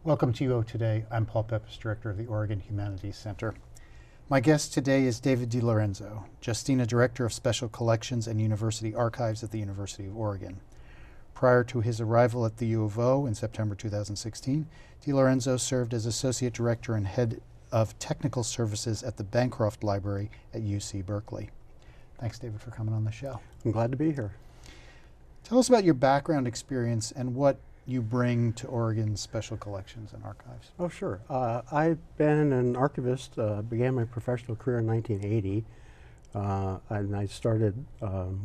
Welcome to UO Today. I'm Paul Peppis, Director of the Oregon Humanities Center. My guest today is David de Lorenzo, Giustina Director of Special Collections and University Archives at the University of Oregon. Prior to his arrival at the U of O in September 2016, de Lorenzo served as Associate Director and Head of Technical Services at the Bancroft Library at UC Berkeley. Thanks, David, for coming on the show. I'm glad to be here. Tell us about your background experience and what you bring to Oregon's Special Collections and Archives. Oh, sure. I've been an archivist, began my professional career in 1980, and I started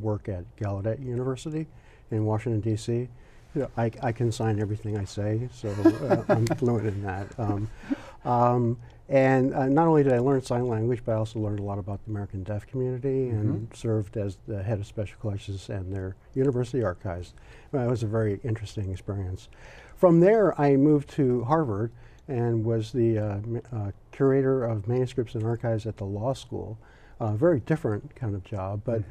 work at Gallaudet University in Washington, D.C. You know, I can sign everything I say, so I'm fluent in that. And not only did I learn sign language, but I also learned a lot about the American Deaf community and served as the head of special collections and their university archives. It was a very interesting experience. From there, I moved to Harvard and was the curator of manuscripts and archives at the law school. Very different kind of job, but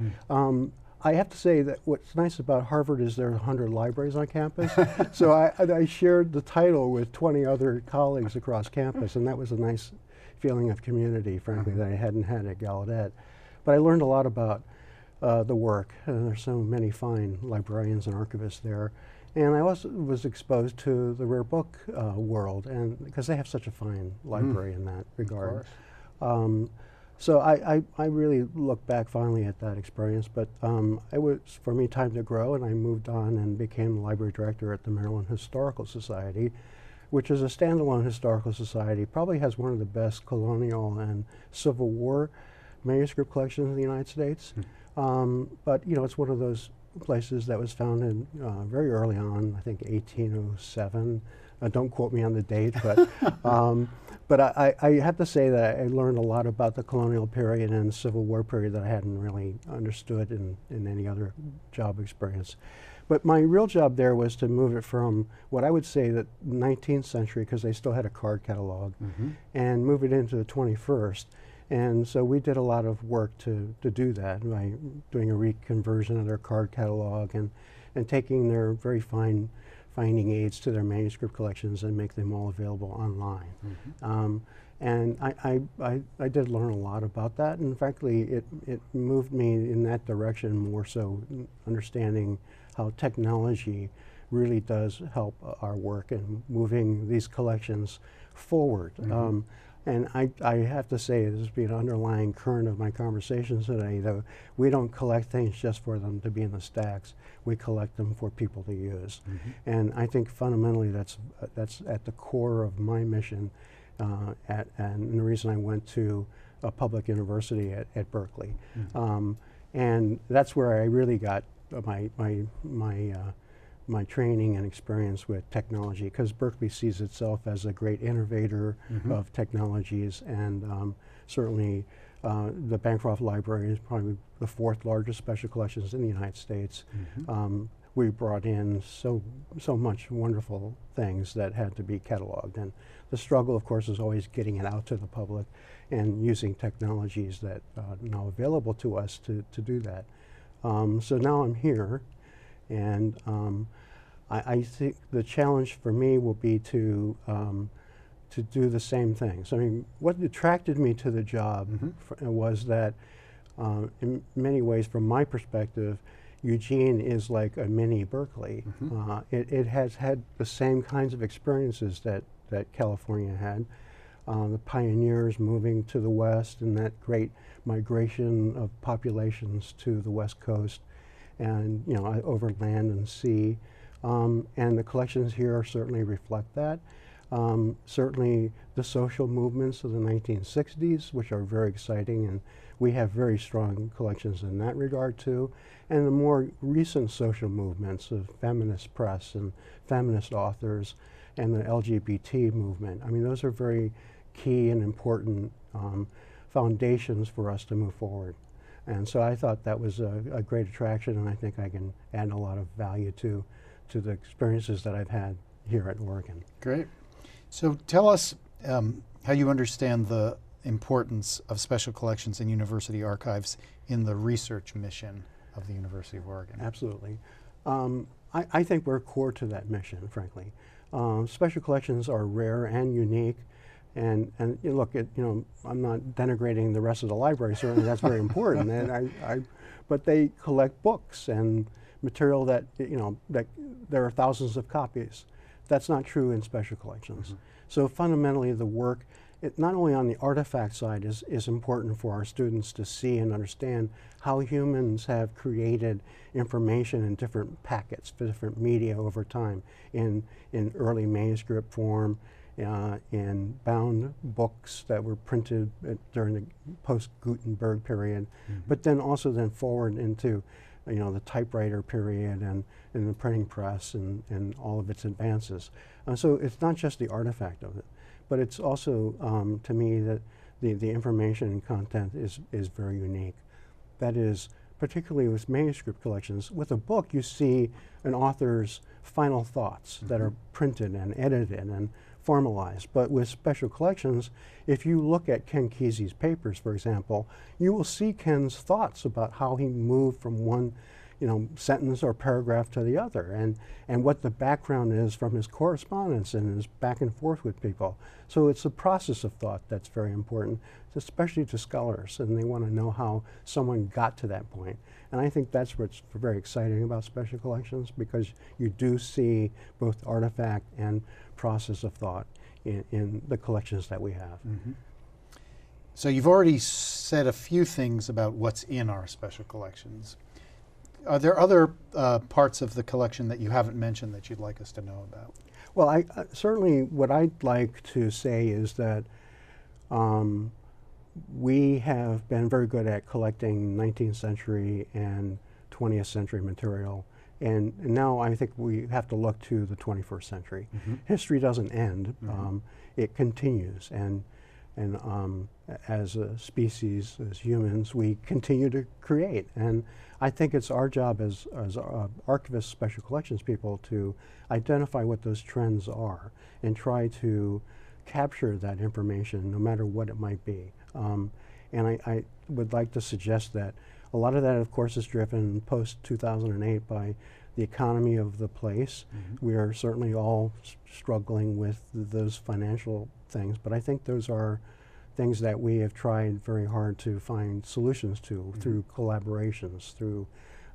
I have to say that what's nice about Harvard is there are 100 libraries on campus. So I shared the title with 20 other colleagues across campus, and that was a nice feeling of community, frankly, that I hadn't had at Gallaudet. But I learned a lot about the work, and there's so many fine librarians and archivists there. And I also was exposed to the rare book world, and because they have such a fine library in that regard. So I really look back fondly at that experience, but it was, for me, time to grow, and I moved on and became the library director at the Maryland Historical Society, which is a standalone historical society, probably has one of the best colonial and Civil War manuscript collections in the United States. But you know, it's one of those places that was founded very early on, I think 1807. Don't quote me on the date, but but I have to say that I learned a lot about the colonial period and Civil War period that I hadn't really understood in any other job experience. But my real job there was to move it from what I would say the 19th century, because they still had a card catalog, and move it into the 21st. And so we did a lot of work to do that by doing a reconversion of their card catalog and taking their very fine finding aids to their manuscript collections and make them all available online. And I did learn a lot about that, and frankly it moved me in that direction more so, understanding how technology really does help our work in moving these collections forward. And I have to say, this has been an underlying current of my conversations today, that we don't collect things just for them to be in the stacks. We collect them for people to use. And I think fundamentally that's at the core of my mission, and the reason I went to a public university at Berkeley. And that's where I really got my training and experience with technology, because Berkeley sees itself as a great innovator of technologies, and certainly the Bancroft Library is probably the 4th largest special collections in the United States. We brought in so much wonderful things that had to be cataloged, and the struggle, of course, is always getting it out to the public and using technologies that are now available to us to do that. So now I'm here, and I think the challenge for me will be to do the same things. I mean, what attracted me to the job was that, in many ways, from my perspective, Eugene is like a mini Berkeley. It has had the same kinds of experiences that California had. The pioneers moving to the west and that great migration of populations to the west coast, and you know, over land and sea. And the collections here certainly reflect that. Certainly the social movements of the 1960s, which are very exciting, and we have very strong collections in that regard too. And the more recent social movements of feminist press and feminist authors and the LGBT movement. I mean, those are very key and important foundations for us to move forward. And so I thought that was a great attraction, and I think I can add a lot of value to the experiences that I've had here at Oregon. Great. So tell us how you understand the importance of special collections and university archives in the research mission of the University of Oregon. Absolutely. I think we're core to that mission, frankly. Special collections are rare and unique. And you look at, I'm not denigrating the rest of the library, certainly that's very important. And but they collect books and material that, that there are thousands of copies. That's not true in special collections. So fundamentally the work, not only on the artifact side is important for our students to see and understand how humans have created information in different packets, for different media over time, in early manuscript form, in bound books that were printed during the post-Gutenberg period, but then also then forward into the typewriter period and the printing press and all of its advances. So it's not just the artifact of it, but it's also, to me, that the information and content is very unique. That is, particularly with manuscript collections. With a book, you see an author's final thoughts that are printed and edited and formalized. But with special collections, if you look at Ken Kesey's papers, for example, you will see Ken's thoughts about how he moved from one sentence or paragraph to the other, and what the background is from his correspondence and his back and forth with people. So it's the process of thought that's very important, especially to scholars, and they want to know how someone got to that point. And I think that's what's very exciting about special collections, because you do see both artifact and process of thought in the collections that we have. So you've already said a few things about what's in our special collections. Are there other parts of the collection that you haven't mentioned that you'd like us to know about? Well, certainly what I'd like to say is that we have been very good at collecting 19th century and 20th century material. And now I think we have to look to the 21st century. History doesn't end, it continues. And as a species, as humans, we continue to create. And I think it's our job as archivists, special collections people, to identify what those trends are and try to capture that information, no matter what it might be. And I would like to suggest that a lot of that, of course, is driven post-2008 by the economy of the place. We are certainly all struggling with those financial things, but I think those are things that we have tried very hard to find solutions to through collaborations, through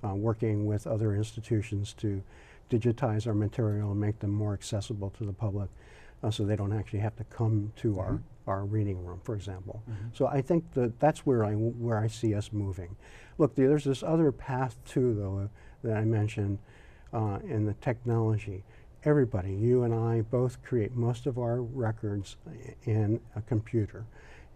working with other institutions to digitize our material and make them more accessible to the public, so they don't actually have to come to our reading room, for example. So I think that's where I see us moving. Look, there's this other path too, though, that I mentioned in the technology. Everybody, you and I, both create most of our records in a computer.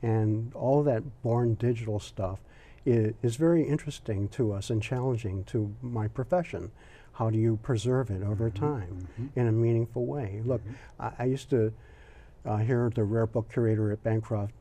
And all that born digital stuff is very interesting to us and challenging to my profession. How do you preserve it over time in a meaningful way? Look, I used to hear the rare book curator at Bancroft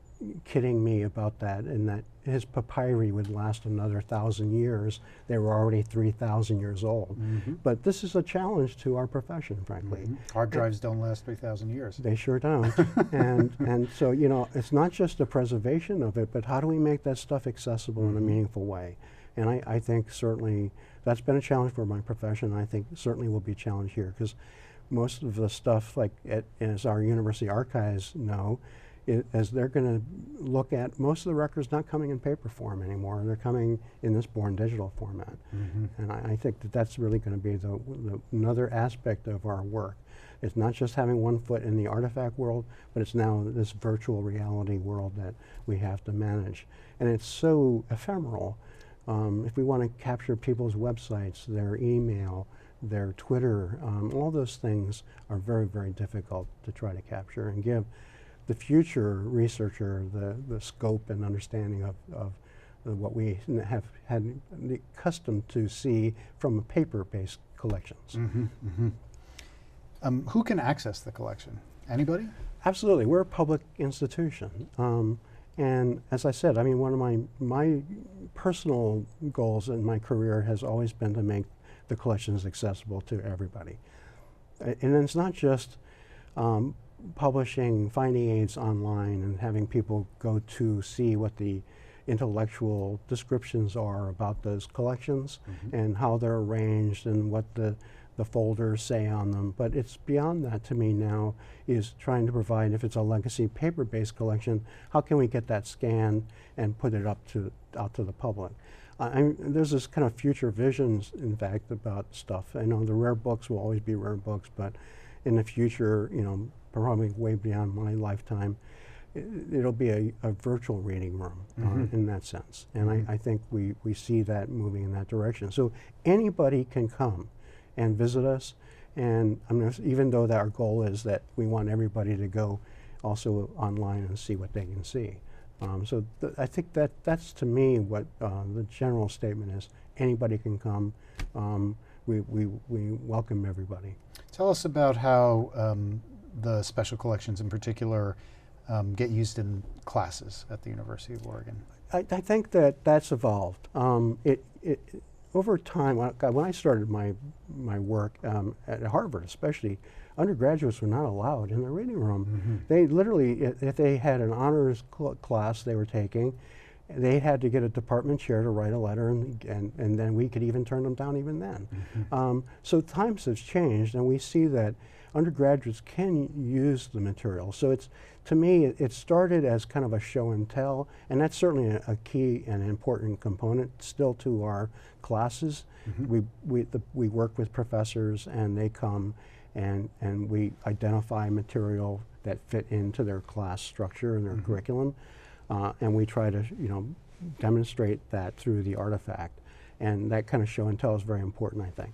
kidding me about that, and that his papyri would last another 1,000 years. They were already 3,000 years old. But this is a challenge to our profession, frankly. Hard drives don't last 3,000 years. They sure don't. and so, it's not just the preservation of it, but how do we make that stuff accessible in a meaningful way? And I think certainly that's been a challenge for my profession. I think certainly will be a challenge here, because most of the stuff, like as our university archives know, as they're going to look at, most of the records not coming in paper form anymore. They're coming in this born digital format. And I think that's really going to be another aspect of our work. It's not just having one foot in the artifact world, but it's now this virtual reality world that we have to manage. And it's so ephemeral. If we want to capture people's websites, their email, their Twitter, all those things are very, very difficult to try to capture and give the future researcher the scope and understanding of what we have had accustomed to see from paper-based collections. Who can access the collection? Anybody? Absolutely. We're a public institution. And as I said, I mean, one of my personal goals in my career has always been to make the collections accessible to everybody. And it's not just publishing finding aids online and having people go to see what the intellectual descriptions are about those collections and how they're arranged and what the the folders say on them, but it's beyond that to me now, is trying to provide, if it's a legacy paper-based collection, how can we get that scanned and put it out to the public? There's this kind of future visions, in fact, about stuff. I know the rare books will always be rare books, but in the future, you know, probably way beyond my lifetime, it'll be a virtual reading room in that sense. And I think we see that moving in that direction. So anybody can come and visit us. And I mean, even though that our goal is that we want everybody to go also online and see what they can see. So I think that's to me what the general statement is. Anybody can come. We welcome everybody. Tell us about how the special collections in particular get used in classes at the University of Oregon. I think that's evolved. Over time, when I started my work at Harvard especially, undergraduates were not allowed in the reading room. They literally, if they had an honors class they were taking, they had to get a department chair to write a letter, and then we could even turn them down even then. So times have changed, and we see that undergraduates can use the material. So it's, to me, it started as kind of a show and tell, and that's certainly a key and important component still to our classes. We work with professors, and they come and we identify material that fit into their class structure and their curriculum, and we try to, you know, demonstrate that through the artifact. And that kind of show and tell is very important, I think.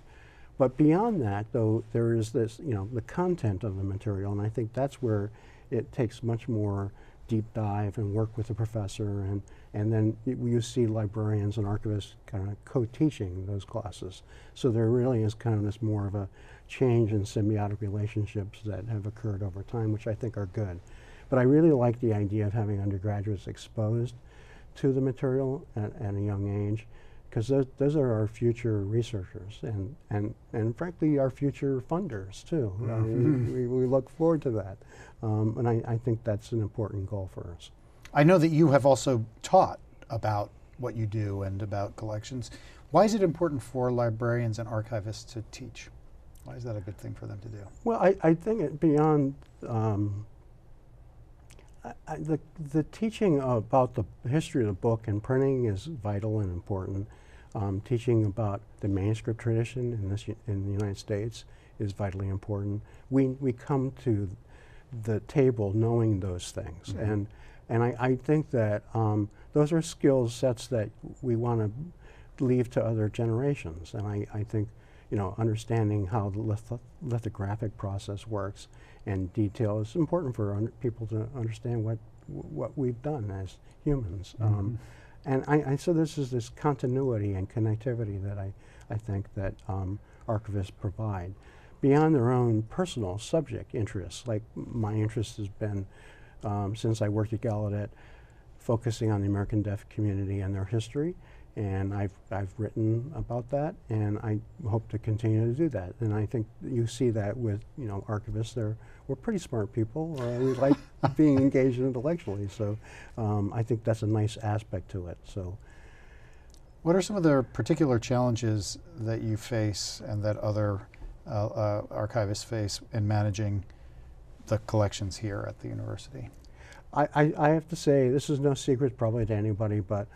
But beyond that, though, there is this, you know, the content of the material, and I think that's where it takes much more deep dive and work with the professor, and then you see librarians and archivists kind of co-teaching those classes. So there really is kind of this more of a change in symbiotic relationships that have occurred over time, which I think are good. But I really like the idea of having undergraduates exposed to the material at a young age, because those are our future researchers and frankly our future funders too. We look forward to that, and I think that's an important goal for us. I know that you have also taught about what you do and about collections. Why is it important for librarians and archivists to teach? Why is that a good thing for them to do? Well, I think it beyond the teaching about the history of the book and printing is vital and important. Teaching about the manuscript tradition in the United States is vitally important. We come to the table knowing those things, and I think that those are skill sets that we want to leave to other generations. And I think, you know, understanding how the lithographic process works and detail is important for people to understand what we've done as humans. And so this is this continuity and connectivity that I think that archivists provide. Beyond their own personal subject interests, like my interest has been, since I worked at Gallaudet, focusing on the American deaf community and their history, and I've written about that, and I hope to continue to do that. And I think you see that with, you know, archivists. We're pretty smart people. We like being engaged intellectually, so I think that's a nice aspect to it. So, what are some of the particular challenges that you face and that other archivists face in managing the collections here at the university? I have to say, this is no secret probably to anybody, but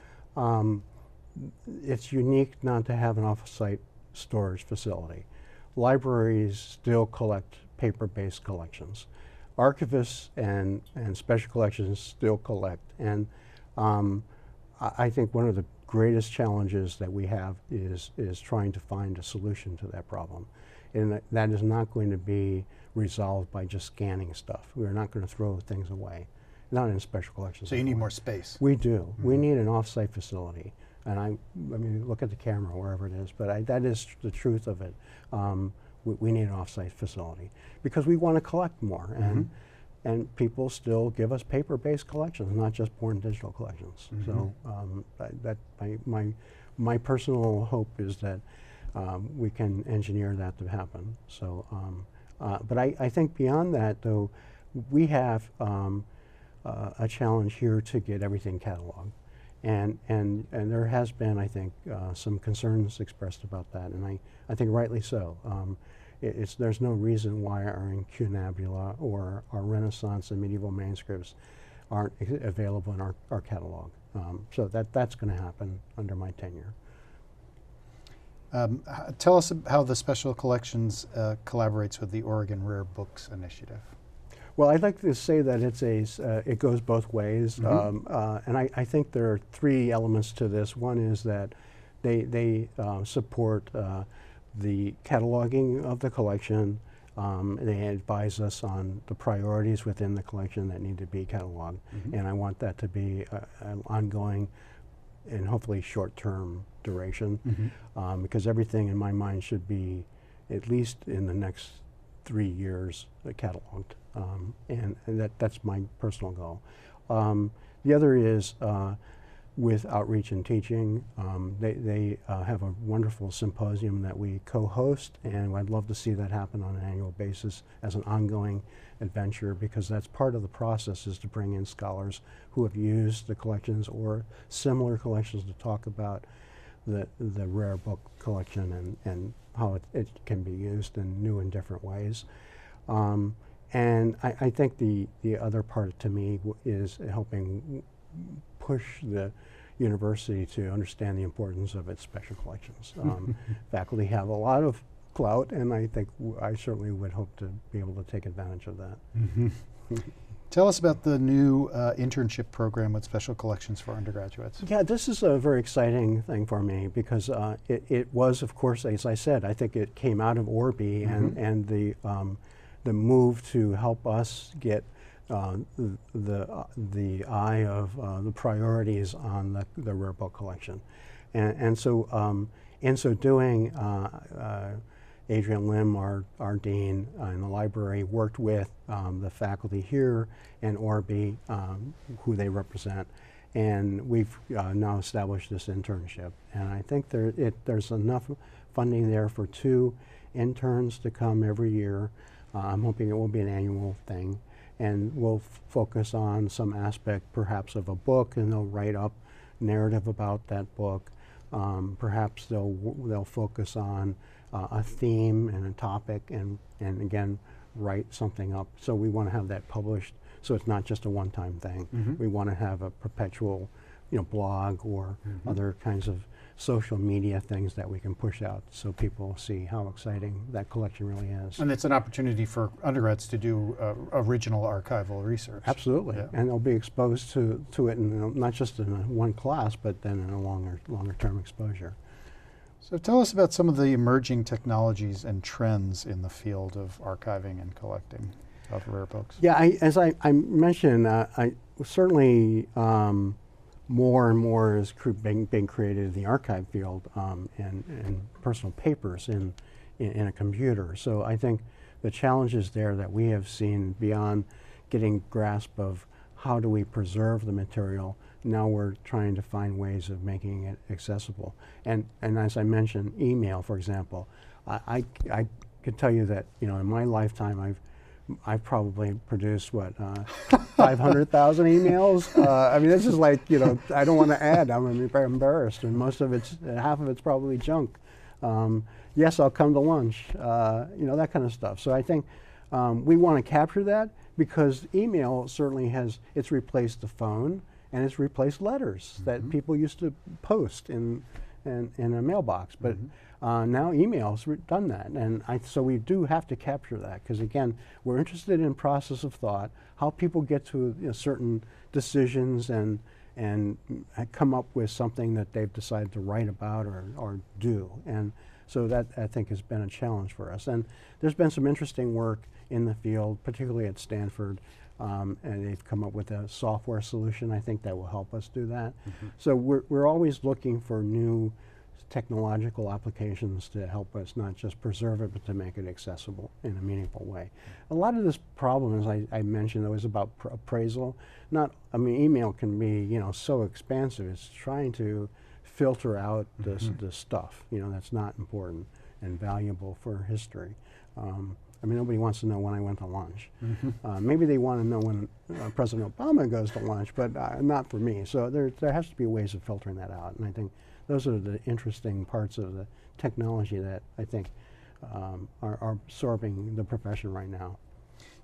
it's unique not to have an off-site storage facility. Libraries still collect paper-based collections. Archivists and special collections still collect. And I think one of the greatest challenges that we have is trying to find a solution to that problem. And that is not going to be resolved by just scanning stuff. We're not going to throw things away, not in special collections. So you need more space. We do. We need an off-site facility. And I mean, look at the camera, wherever it is, but that is the truth of it. We need an off-site facility because we want to collect more, and people still give us paper-based collections, not just born digital collections. So my personal hope is that we can engineer that to happen. So, but I think beyond that, though, we have a challenge here to get everything cataloged. And there has been, I think, some concerns expressed about that, and I think rightly so. there's no reason why our incunabula or our Renaissance and medieval manuscripts aren't available in our catalog. So that's going to happen under my tenure. Tell us how the Special Collections collaborates with the Oregon Rare Books Initiative. Well, I'd like to say that it goes both ways, and I think there are three elements to this. One is that they support the cataloging of the collection. They advise us on the priorities within the collection that need to be cataloged, and I want that to be an ongoing and hopefully short-term duration, because everything in my mind should be at least in the next 3 years cataloged, and that's my personal goal. The other is with outreach and teaching. They have a wonderful symposium that we co-host, and I'd love to see that happen on an annual basis as an ongoing adventure, because that's part of the process, is to bring in scholars who have used the collections or similar collections to talk about the rare book collection and how it can be used in new and different ways. And I think the other part to me is helping push the university to understand the importance of its special collections. Faculty have a lot of clout, and I think I certainly would hope to be able to take advantage of that. Tell us about the new internship program with special collections for undergraduates. Yeah, this is a very exciting thing for me, because it was, of course, as I said, I think it came out of Orby, and the move to help us get the eye of the priorities on the rare book collection, and so in so doing, Adrian Lim, our dean in the library, worked with the faculty here and Orby, who they represent, and we've now established this internship. And I think there's enough funding there for 2 interns to come every year. I'm hoping it will be an annual thing, and we'll focus on some aspect perhaps of a book, and they'll write up narrative about that book. Perhaps they'll focus on a theme and a topic, and again write something up. So we want to have that published, so it's not just a one-time thing. We want to have a perpetual, blog or other kinds of social media things that we can push out, so people see how exciting that collection really is. And it's an opportunity for undergrads to do original archival research. Absolutely, yeah. And they'll be exposed to it, not just in one class, but then in a longer term exposure. So tell us about some of the emerging technologies and trends in the field of archiving and collecting of rare books. Yeah, as I mentioned, I certainly more and more is being created in the archive field, and personal papers in a computer. So I think the challenges there that we have seen beyond getting grasp of how do we preserve the material, now we're trying to find ways of making it accessible. And as I mentioned, email, for example, I could tell you that in my lifetime I've probably produced 500,000 emails. I mean, this is like, I don't want to add. I'm embarrassed, and half of it's probably junk. Yes, I'll come to lunch. That kind of stuff. So I think we want to capture that, because email certainly it's replaced the phone, and it's replaced letters that people used to post in a mailbox. But now email's done that, and so we do have to capture that, because again, we're interested in process of thought, how people get to certain decisions and come up with something that they've decided to write about or do. And so that, I think, has been a challenge for us. And there's been some interesting work in the field, particularly at Stanford, and they've come up with a software solution, I think, that will help us do that. So we're always looking for new technological applications to help us not just preserve it, but to make it accessible in a meaningful way. A lot of this problem, as I mentioned, though, is about appraisal. Email can be, so expansive. It's trying to filter out the stuff, that's not important and valuable for history. Nobody wants to know when I went to lunch. Maybe they want to know when President Obama goes to lunch, but not for me. So there has to be ways of filtering that out, and I think those are the interesting parts of the technology that I think are absorbing the profession right now.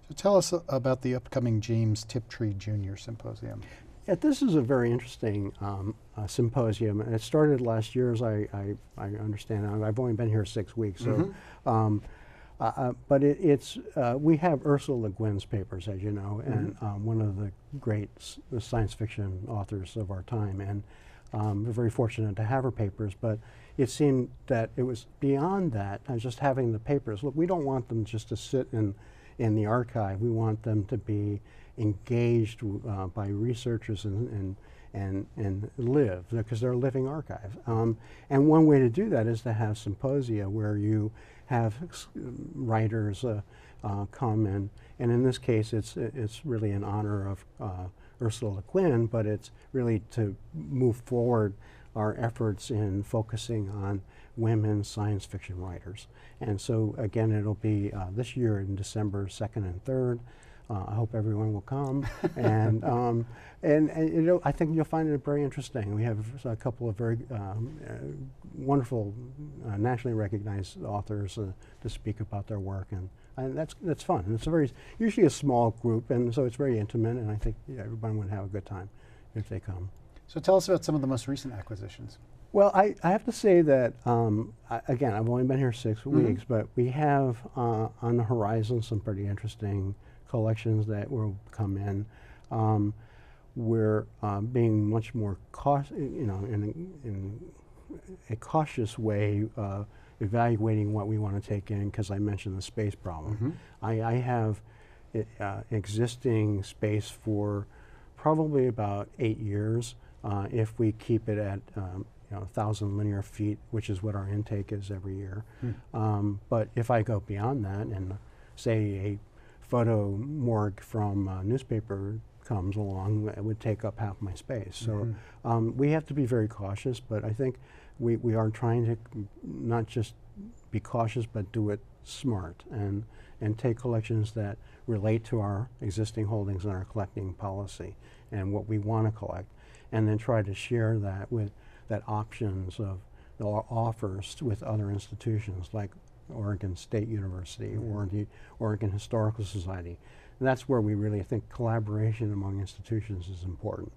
So tell us about the upcoming James Tiptree Jr. Symposium. Yeah, this is a very interesting symposium, and it started last year, as I understand. I've only been here 6 weeks, so. But we have Ursula Le Guin's papers, as you know, and one of the great science fiction authors of our time, and we're very fortunate to have her papers. But it seemed that it was beyond that, just having the papers. Look, we don't want them just to sit in the archive. We want them to be engaged by researchers and live, because they're a living archive. And one way to do that is to have symposia where you have writers come in, and in this case it's really in honor of Ursula Le Guin, but it's really to move forward our efforts in focusing on women science fiction writers. And so again, it'll be this year in December 2nd and 3rd. I hope everyone will come, and I think you'll find it very interesting. We have a couple of very wonderful, nationally recognized authors to speak about their work, and that's fun. And it's usually a small group, and so it's very intimate. And I think everyone would have a good time if they come. So tell us about some of the most recent acquisitions. Well, I have to say that, again, I've only been here 6 weeks, but we have on the horizon some pretty interesting collections that will come in. We're being much more in a cautious way, evaluating what we want to take in, because I mentioned the space problem. I have existing space for probably about 8 years if we keep it at 1,000 linear feet, which is what our intake is every year. But if I go beyond that, and say a photo morgue from a newspaper comes along, it would take up half my space. So we have to be very cautious, but I think we are trying to not just be cautious, but do it smart, and take collections that relate to our existing holdings and our collecting policy and what we want to collect, and then try to share that with options of the offers with other institutions like Oregon State University or the Oregon Historical Society. And that's where we really think collaboration among institutions is important.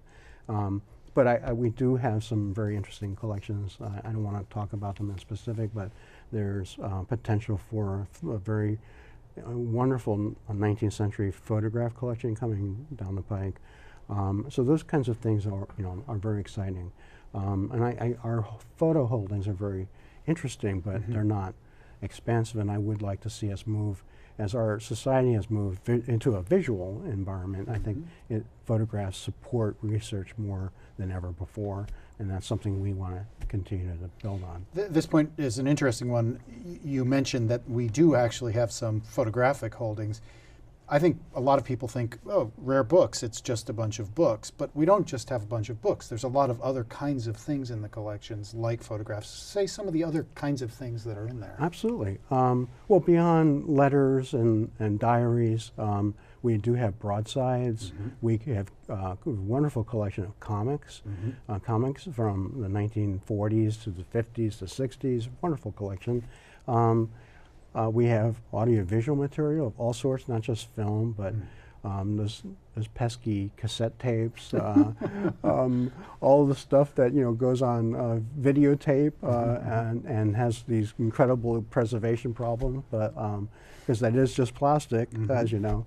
But we do have some very interesting collections. I don't want to talk about them in specific, but there's potential for a very wonderful 19th century photograph collection coming down the pike. So those kinds of things are very exciting. And our photo holdings are very interesting, but they're not expansive, and I would like to see us move, as our society has moved into a visual environment. I think photographs support research more than ever before, and that's something we want to continue to build on. This point is an interesting one. You mentioned that we do actually have some photographic holdings. I think a lot of people think, oh, rare books, it's just a bunch of books. But we don't just have a bunch of books. There's a lot of other kinds of things in the collections, like photographs. Say some of the other kinds of things that are in there. Absolutely. Well, beyond letters and diaries, we do have broadsides. We have a wonderful collection of comics, comics from the 1940s to the 50s to 60s, wonderful collection. We have audiovisual material of all sorts, not just film, but those pesky cassette tapes, all the stuff that goes on videotape and has these incredible preservation problems, but because that is just plastic, as you know.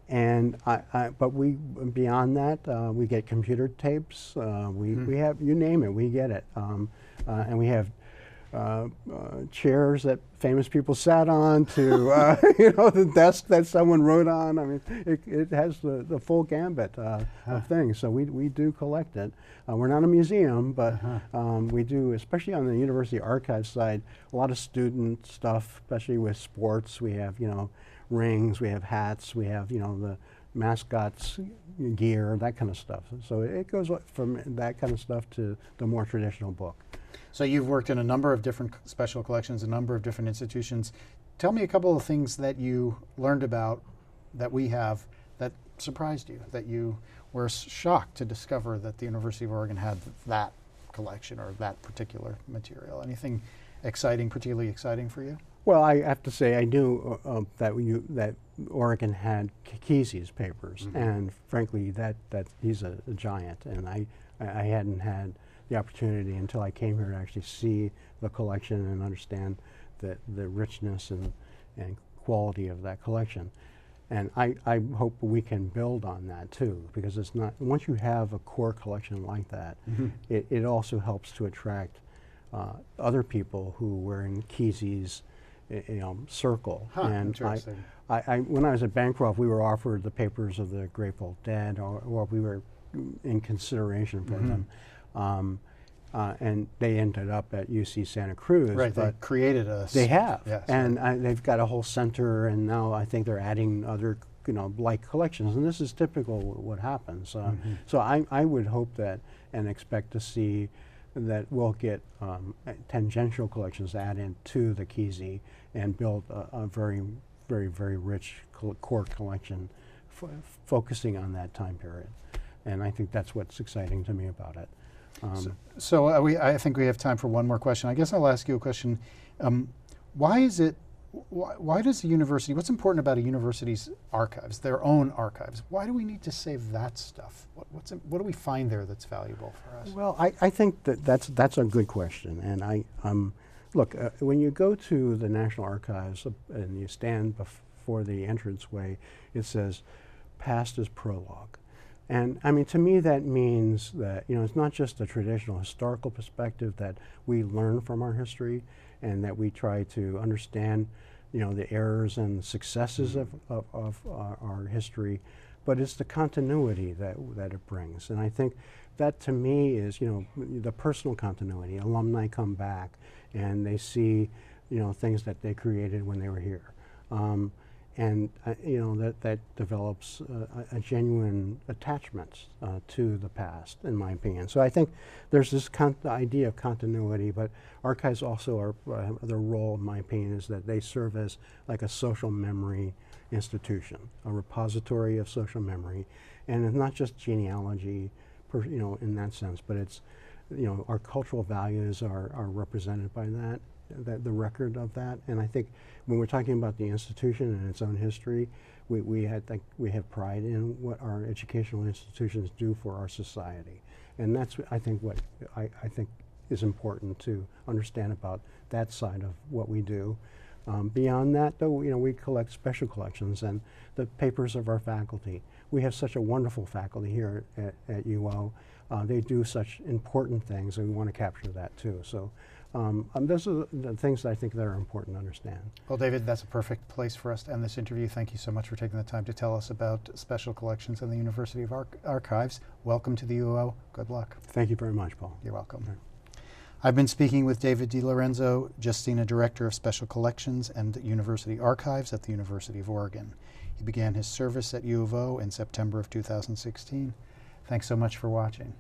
But we beyond that, we get computer tapes. We have, you name it, we get it, and we have chairs that famous people sat on to the desk that someone wrote on. I mean, it has the full gambit of things. So we do collect it. We're not a museum, but we do, especially on the university archive side, a lot of student stuff, especially with sports. We have rings, we have hats, we have the mascots gear, that kind of stuff. So it goes from that kind of stuff to the more traditional book. So you've worked in a number of different special collections, a number of different institutions. Tell me a couple of things that you learned about that we have that surprised you, that you were shocked to discover that the University of Oregon had that collection or that particular material. Anything exciting, particularly exciting for you? Well, I have to say I knew that Oregon had Kesey's papers, and frankly, that he's a giant, and I hadn't had the opportunity until I came here to actually see the collection and understand the richness and quality of that collection. And I hope we can build on that too, because it's not, once you have a core collection like that, it also helps to attract other people who were in Kesey's circle. And interesting. when I was at Bancroft, we were offered the papers of the Grateful Dead, or we were in consideration for them. And they ended up at UC Santa Cruz. Right, they created us. They have, yes, and they've got a whole center, and now I think they're adding other, like collections, and this is typical what happens. So I would hope that and expect to see that we'll get tangential collections added to the Kesey and build a very, very, very rich core collection focusing on that time period. And I think that's what's exciting to me about it. I think we have time for one more question. I guess I'll ask you a question. Why does the university, what's important about a university's archives, their own archives? Why do we need to save that stuff? What do we find there that's valuable for us? Well, I think that's a good question. And look, when you go to the National Archives and you stand before the entranceway, it says, past is prologue. And I mean, to me, that means that, it's not just a traditional historical perspective that we learn from our history and that we try to understand, the errors and successes of our history, but it's the continuity that it brings. And I think that to me is, the personal continuity. Alumni come back and they see, things that they created when they were here. And that develops a genuine attachment to the past, in my opinion. So I think there's this idea of continuity, but archives also are, their role, in my opinion, is that they serve as like a social memory institution, a repository of social memory. And it's not just genealogy, in that sense, but it's, our cultural values are represented by that. The record of that. And I think when we're talking about the institution and its own history, we have pride in what our educational institutions do for our society. And that's, I think, what I think is important to understand about that side of what we do. Beyond that, though, we collect special collections and the papers of our faculty. We have such a wonderful faculty here at UO. They do such important things, and we want to capture that too. So those are the things that I think that are important to understand. Well, David, that's a perfect place for us to end this interview. Thank you so much for taking the time to tell us about special collections in the University of Archives. Welcome to the UO. Good luck. Thank you very much, Paul. You're welcome. Right. I've been speaking with David de Lorenzo, Giustina Director of Special Collections and University Archives at the University of Oregon. He began his service at U of O in September of 2016. Thanks so much for watching.